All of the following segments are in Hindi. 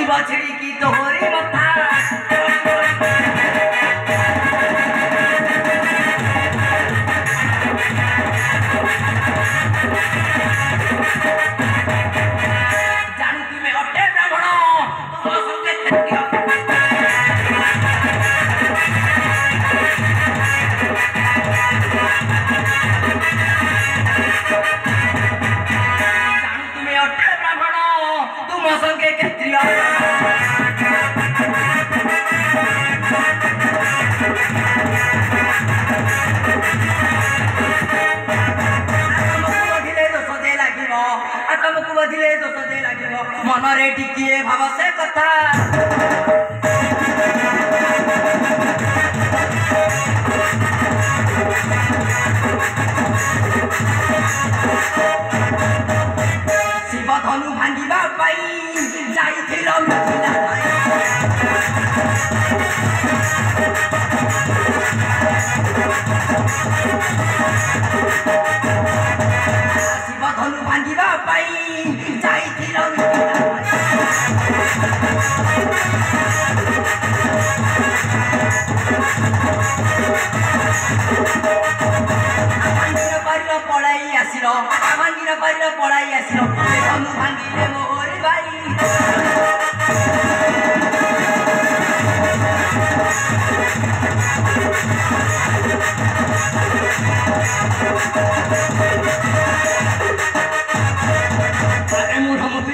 बछड़ी की तोहरी मथा जानती में अटे ब्राह्मण तुम संगे क्षत्रिय जानती में अटे ब्राह्मण तुम संगे क्षत्रिय तुमको बधिले दोष दे लागिबो मन रे टिकिए भाव से कथा शिव धनु भांगिबा पाई जाइथिल मिथिला शिव धनु भांगिबा पाई जाइथिल पढ़ाई आसिल मंदिर पर पढ़ाई आसिल धनु भांगिले मोहरी भाई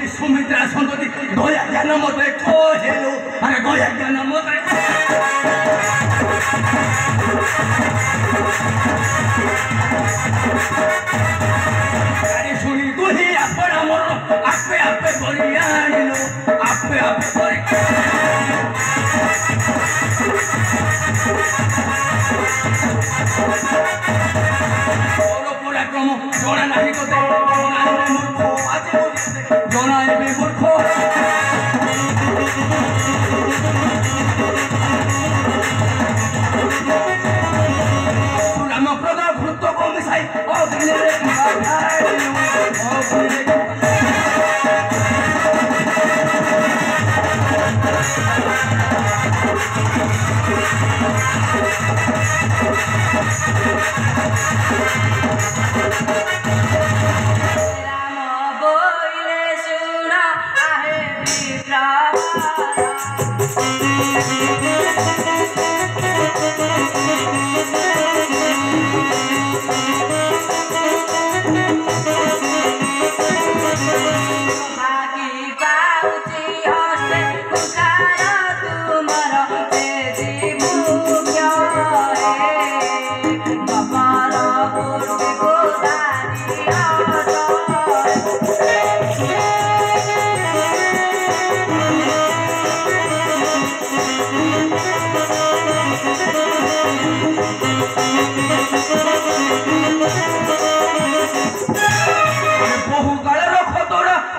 सुमित्रा संतति दया ज्ञान मत हेलो अरे दया ज्ञान मत अरे सुनी तू ही आपण मोर आपे आपे करिया आनिलो आपे आपे करि पराक्रम जोड़ा नहीं को मूर्ख आज जोड़ा एबे मूर्ख राम प्रदा भूत को मिसाई अग्नि रे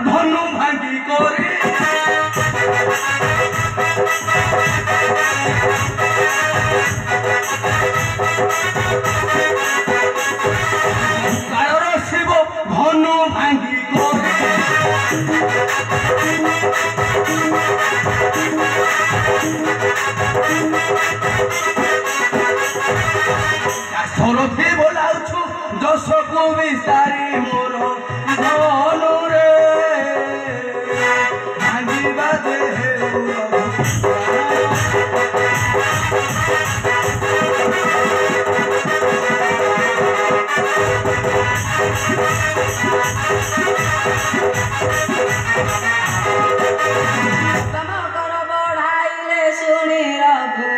धनु भांगी करे कायर शिव धनु भांगी करे सरथी बोलाउछु जस को विस्तारी मोर धनु रे भांगिबा दे कर बढ़ाइले सुनी रघु